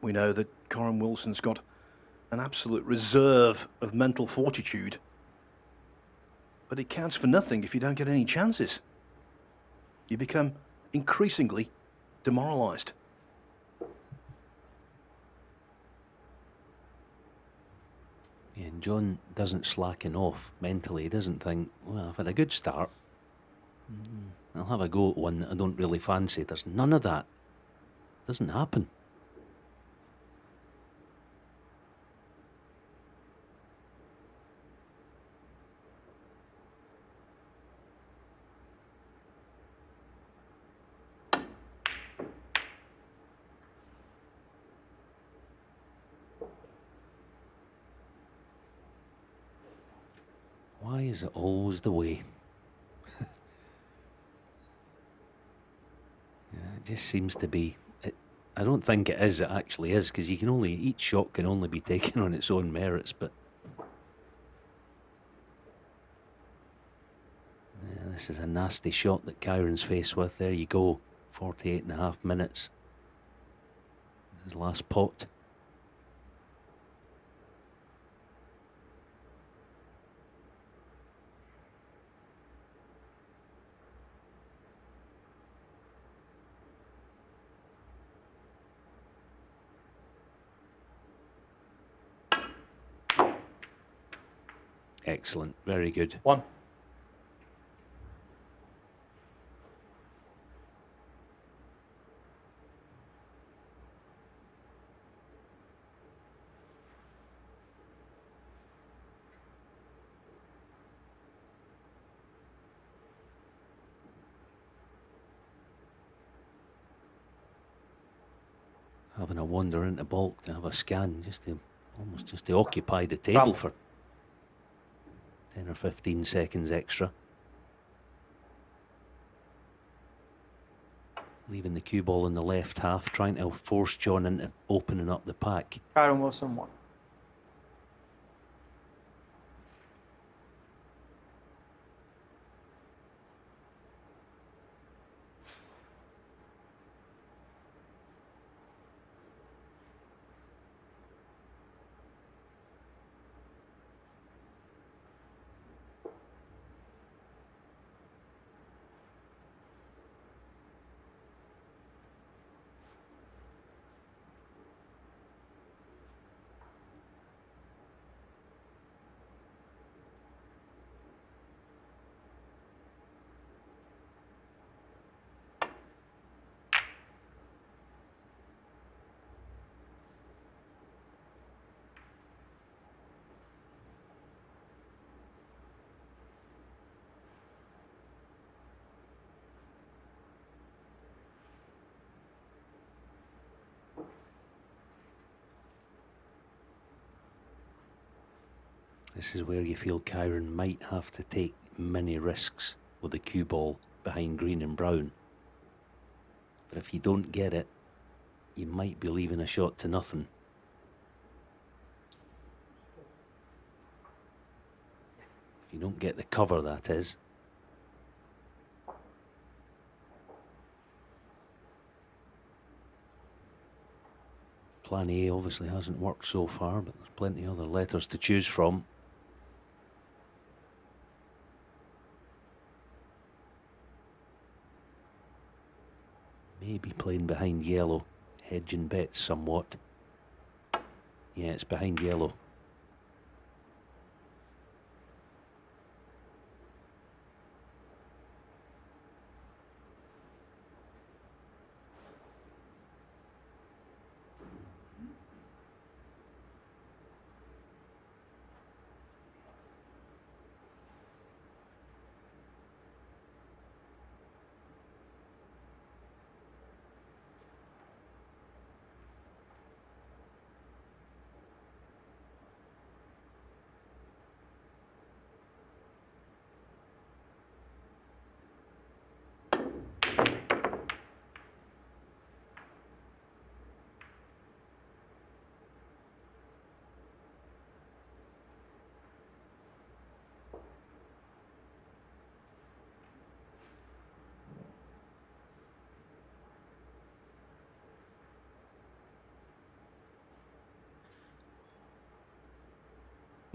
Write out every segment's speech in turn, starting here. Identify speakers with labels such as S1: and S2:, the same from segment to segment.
S1: We know that Kyren Wilson's got an absolute reserve of mental fortitude, but it counts for nothing if you don't get any chances. You become increasingly demoralised.
S2: Yeah, and John doesn't slacken off mentally. He doesn't think, well, I've had a good start. I'll have a go at one that I don't really fancy. There's none of that. Doesn't happen. Why is it always the way? Yeah, it just seems to be. I don't think it is. It actually is, because you can only, each shot can only be taken on its own merits. But yeah, this is a nasty shot that Kyren's faced with. There you go, 48.5 minutes. His last pot. Excellent, very good.
S3: One.
S2: Having a wander into bulk to have a scan, almost just to occupy the table for 10 or 15 seconds extra. Leaving the cue ball in the left half, trying to force John into opening up the pack.
S3: Kyren Wilson, one.
S2: This is where you feel Kyren might have to take many risks with the cue ball behind green and brown. But if you don't get it, you might be leaving a shot to nothing. If you don't get the cover, that is. Plan A obviously hasn't worked so far, but there's plenty of other letters to choose from. Maybe playing behind yellow, hedging bets somewhat. Yeah, it's behind yellow.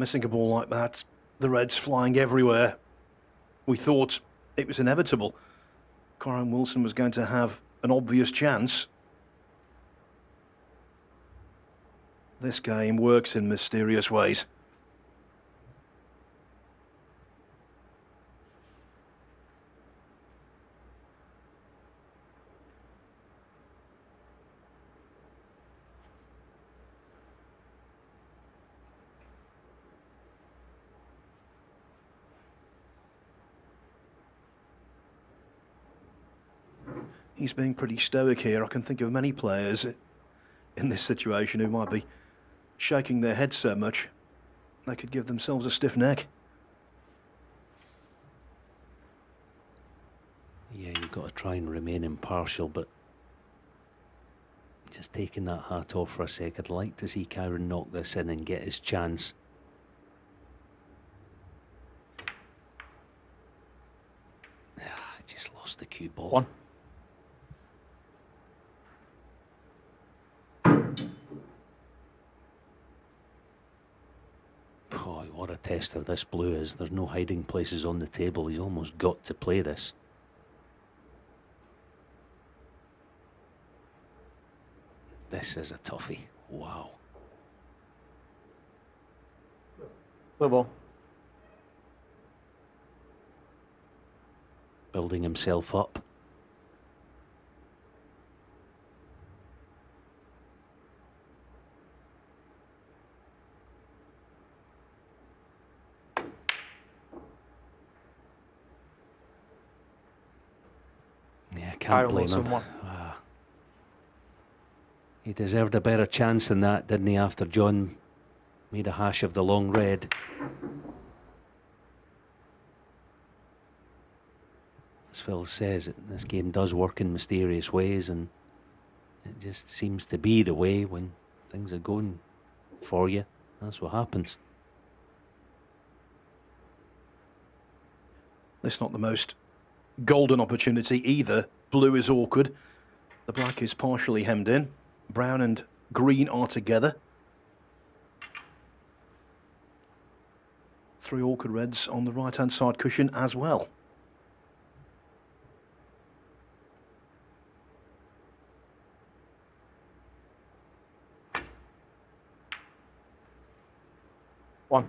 S1: Missing a ball like that, the Reds flying everywhere. We thought it was inevitable. Kyren Wilson was going to have an obvious chance. This game works in mysterious ways. He's being pretty stoic here. I can think of many players in this situation who might be shaking their heads so much they could give themselves a stiff neck.
S2: Yeah, you've got to try and remain impartial, but just taking that hat off for a sec, I'd like to see Kyren knock this in and get his chance. Just lost the cue ball.
S3: 1.
S2: Oh, what a tester this blue is. There's no hiding places on the table. He's almost got to play this. This is a toughie. Wow.
S3: Blue ball.
S2: Building himself up. Yeah, can't blame him. He deserved a better chance than that, didn't he, after John made a hash of the long red. As Phil says, this game does work in mysterious ways, and it just seems to be the way when things are going for you. That's what happens.
S1: This is not the most golden opportunity either. Blue is awkward. The black is partially hemmed in. Brown and green are together. 3 awkward reds on the right-hand side cushion as well.
S3: One.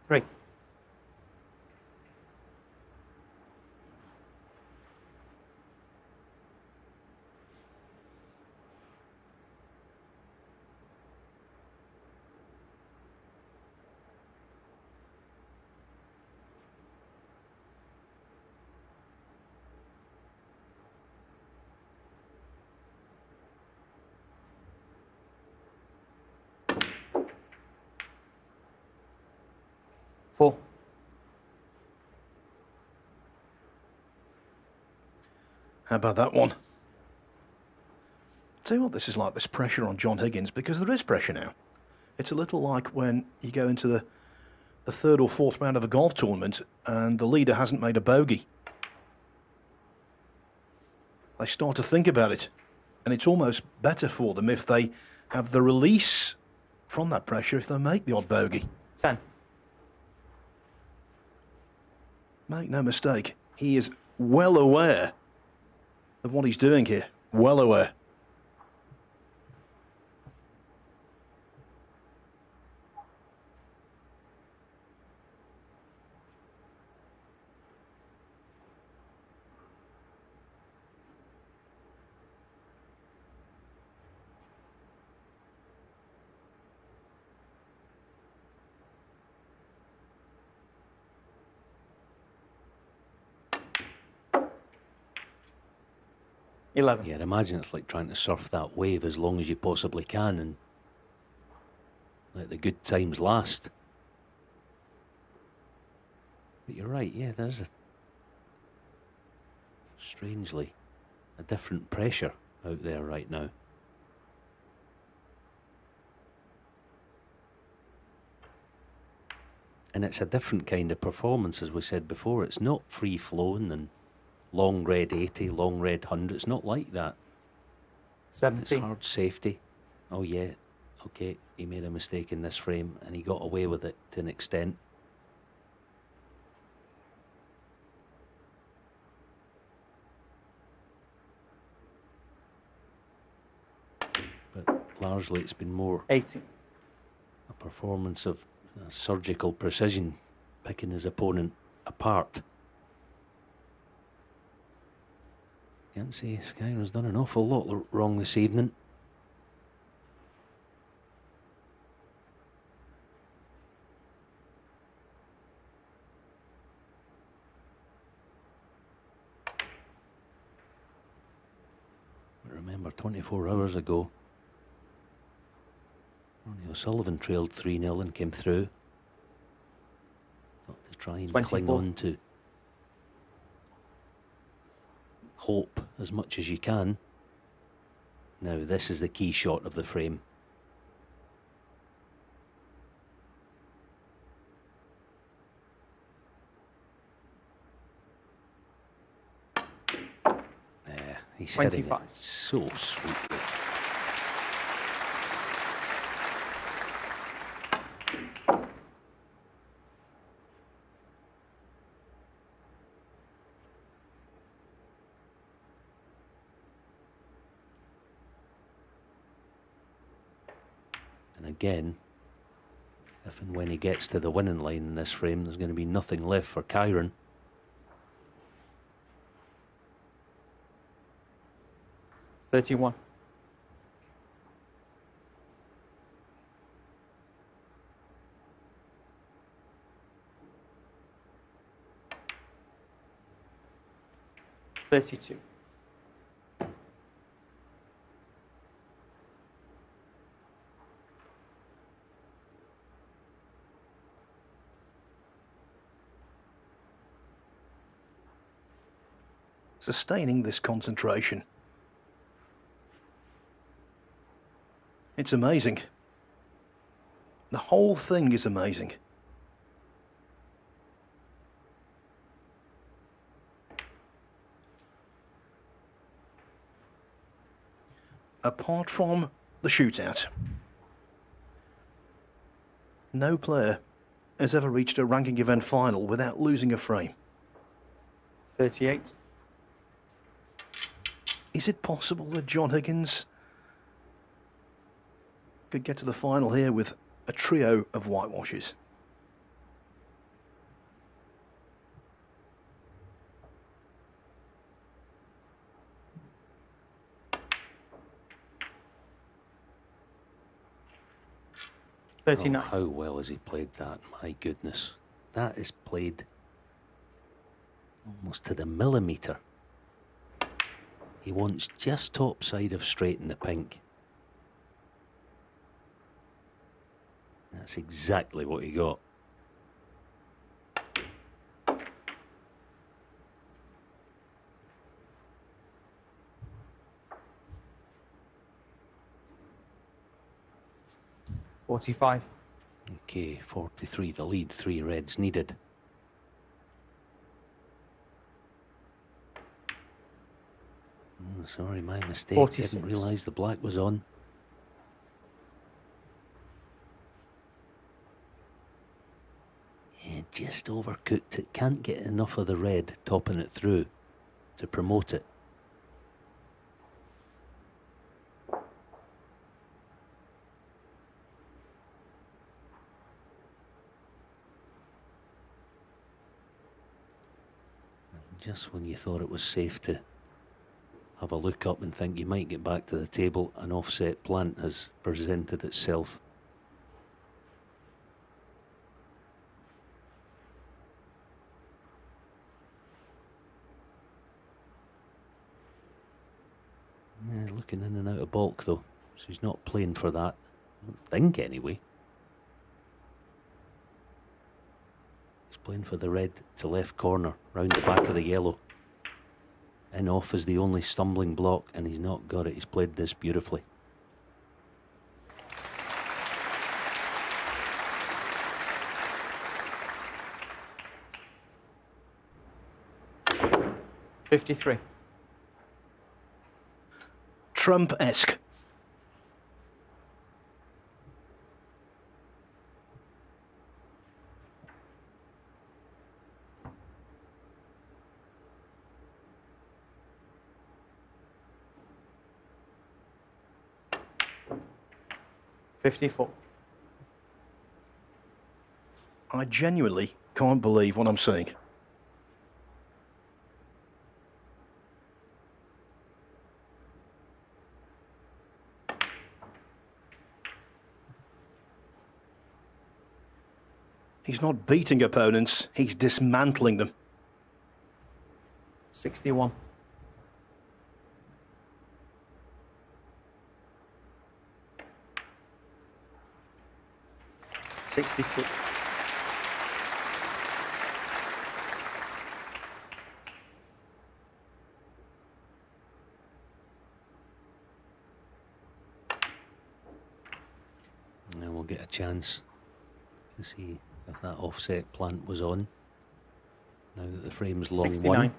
S3: Three. Four.
S1: How about that one? Tell you what this is like, this pressure on John Higgins, because there is pressure now. It's a little like when you go into the 3rd or 4th round of a golf tournament and the leader hasn't made a bogey. They start to think about it, and it's almost better for them if they have the release from that pressure if they make the odd bogey.
S3: 10.
S1: Make no mistake, he is well aware of what he's doing here. Well aware.
S3: 11.
S2: Yeah, I'd imagine it's like trying to surf that wave as long as you possibly can and let the good times last. But you're right, yeah, there's strangely a different pressure out there right now. And it's a different kind of performance, as we said before. It's not free-flowing and long red 80, long red 100. It's not like that.
S3: 17.
S2: It's hard safety. Oh yeah, okay, he made a mistake in this frame and he got away with it to an extent. But largely it's been more
S3: 18.
S2: a performance of surgical precision, picking his opponent apart. Can't say Kyren's done an awful lot wrong this evening. But remember, 24 hours ago, Ronnie O'Sullivan trailed 3-0 and came through. Got to try and
S3: 24.
S2: cling on to hope as much as you can. Now this is the key shot of the frame. He's
S3: 25.
S2: hitting it so sweetly. And again, if and when he gets to the winning line in this frame, there's going to be nothing left for Kyren.
S3: $31. $32.
S1: Sustaining this concentration. It's amazing. The whole thing is amazing. Apart from the shootout, no player has ever reached a ranking event final without losing a frame.
S3: 38.
S1: Is it possible that John Higgins could get to the final here with a trio of whitewashes?
S2: Oh,
S3: 39.
S2: how well has he played that? My goodness. That is played almost to the millimetre. He wants just top side of straight in the pink. That's exactly what he got.
S3: $45.
S2: Okay, 43 the lead, 3 reds needed. Oh, sorry, my mistake.
S3: 46.
S2: Didn't realise the black was on. Yeah, just overcooked it. Can't get enough of the red topping it through to promote it. And just when you thought it was safe to have a look up and think you might get back to the table, an offset plant has presented itself. Yeah, looking in and out of balk though, so he's not playing for that. I don't think anyway. He's playing for the red to left corner, round the back of the yellow. In off is the only stumbling block, and he's not got it. He's played this beautifully.
S3: $53.
S1: Trump-esque.
S3: $54.
S1: I genuinely can't believe what I'm seeing. He's not beating opponents, he's dismantling them.
S3: 61. $62.
S2: Now we'll get a chance to see if that offset plant was on. Now that the frame's long
S3: 69.
S2: one.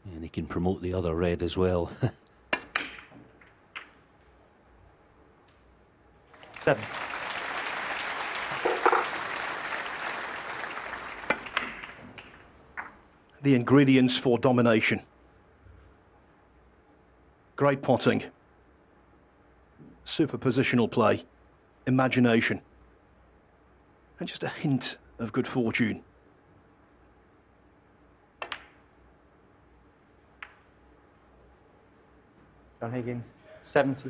S2: And he can promote the other red as well.
S3: 70.
S1: The ingredients for domination. Great potting. Super positional play. Imagination. And just a hint of good fortune.
S3: John Higgins, 70.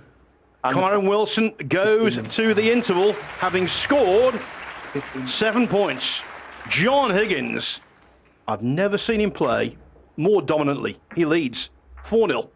S3: And
S1: Kyren Wilson goes
S3: 15.
S1: to the interval, having scored
S3: 15.
S1: 7 points. John Higgins, I've never seen him play more dominantly. He leads 4-0.